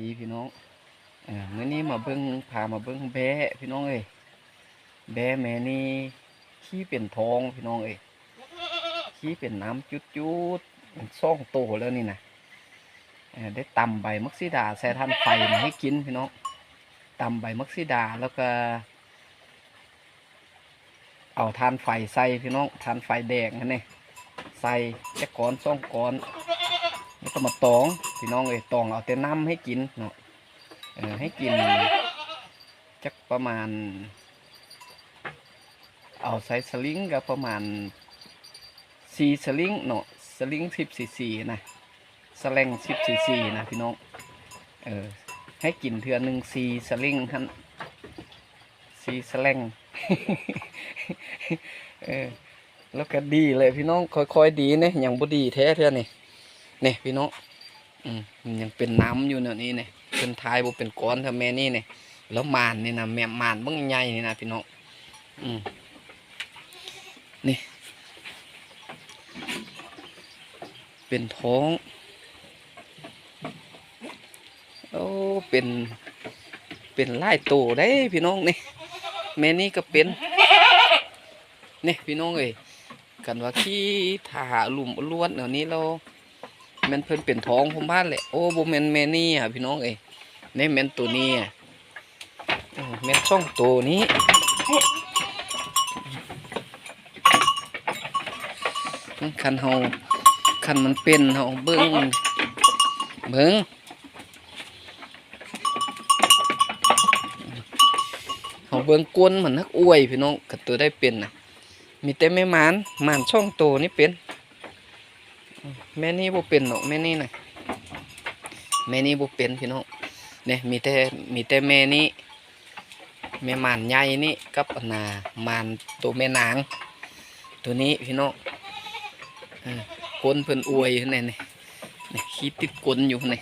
ดีพี่น้องมื้อนี้มาเบิ่งพามาเบิ่งแบะพี่น้องเอ้ยแบะแม่นี่ขี้เป็นทองพี่น้องเอ้ยขี้เป็นน้ำจุดๆมันซ่องโตแล้วนี่นะได้ตำใบมักซิดาใส่ทานไฟมาให้กินพี่น้องตำใบมักซิดาแล้วก็เอาทานไฟใส่พี่น้องทานไฟแดงนั่นนี่ใส่จะก้อนซ่องก้อนแล้วก็มาตองพี่น้องเอ้ยตองเอาแต่น้ำให้กินเนาะให้กินจักประมาณเอาใส่สลิงก็ประมาณ4สลิงเนาะสลิง10 cc นะสแลง10 cc นะพี่น้องให้กินเทือหนึ่ง4สลิงท่าน4สแลง แล้วก็ดีเลยพี่น้องค่อยๆดีเนี่ยยังบ่ดีแท้เทือนี่เนี่ยพี่น้องยังเป็นน้ำอยู่เนี่ยนี่เนี่ยเป็นทายบ่เป็นก้อนเท่าแม่นี่เนี่ยแล้วมานนี่นะแม่มานบ้างใหญ่นี่นะพี่น้องนี่เป็นท้องโอ้เป็นไล่โตได้พี่น้องนี่แม่นี่ก็เป็นนี่พี่น้องเอ้ยกันว่าขี้ถาหลุมล้วนเดี๋ยวนี้เราแม่นเพิ่นเป็นท้องผมบ้านแหละโอ้โบแม่นแม่นี่อ่ะพี่น้องเอ้ยนี่แม่นตัวนี้อ่ะแม่นช่องตัวนี้คันมันเป็นเฮาเบิ่งเฮาเบิ่งก้นมันนักอวยพี่น้องกับตัวได้เป็นน่ะมีแต่แม่มานช่องตัวนี้เป็นแม่นี่บ่เป็นเนาะแม่นี่น่ะแม่นี่บ่เป็นพี่น้องเนี่ยมีแต่แม่นี่แม่มานใหญ่นี่กับมานตัวแม่นางตัวนี้พี่น้องก้นเพิ่นอวยนี่ขี้ติดก้นอยู่นี่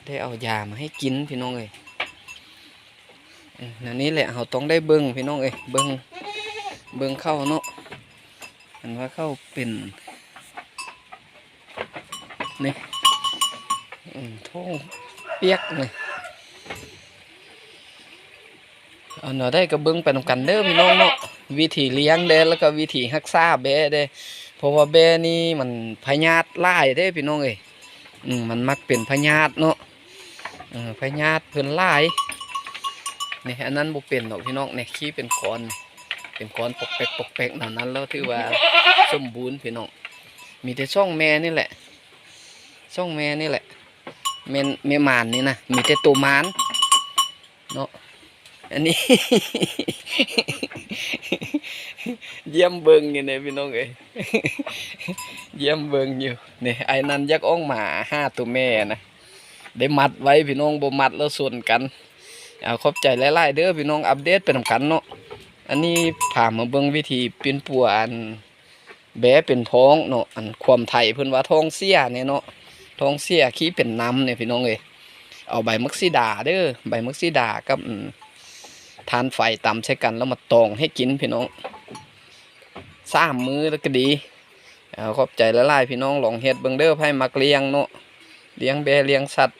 ได้เอายามาให้กินพี่น้องเอ้ยนั่นนี้แหละเราต้องได้เบิ้งพี่น้องเอ้ยเบิ้งเข้าเนาะอันว่าเข้าเป็นนี่ท้องเปียกเลยเอาหน่อได้ก็เบิ้งไปนำกันเด้อพี่น้องเนาะวิธีเลี้ยงเด้แล้วก็วิธีรักษาแบะเด้เพราะว่าแบะนี่มันพยาธิหลายเด้พี่น้องเอ้ยมันมักเป็นพยาธิเนาะพยาธิเพิ่นหลายนี่อันนั้นบ่เป็นดอกพี่น้องเนี่ยขี้เป็นก้อนปกเปกนั้นแล้วถือว่าสมบูรณ์พี่น้องมีแต่ช่องแม่นี่แหละช่องแม่นี่แหละแม่มานนี่นะมีแต่ตัวมานเนาะอันนี้ เยี่ยมเบิ่งอยู่เนี่ยพี่น้องเอ้ย เยี่ยมเบิ่งอยู่นี่ไอ้นั่นยักอ้องหมา5ตัวแม่นะได้มัดไว้พี่น้องบ่มัดแล้วส่วนกันเอาขอบใจหลายๆเด้อพี่น้องอัปเดตเป็นสำคัญเนาะอันนี้พามาเบิ่งวิธีเป็นปัวอันแบะเป็นท้องเนาะอันความไทยเพิ่นว่าท้องเสียเนี่ยเนาะท้องเสียขี้เป็นน้ำเนี่ยพี่น้องเอ้ยเอาใบมักซิดาเด้อใบมักซิดากับทานไฟตำใช้กันแล้วมาตองให้กินพี่น้อง3 มื้อแล้วก็ดีเอาขอบใจหลายๆพี่น้องลองเฮ็ดเบิ่งเด้อให้มักเลี้ยงเนาะเลี้ยงแบะเลี้ยงสัตว์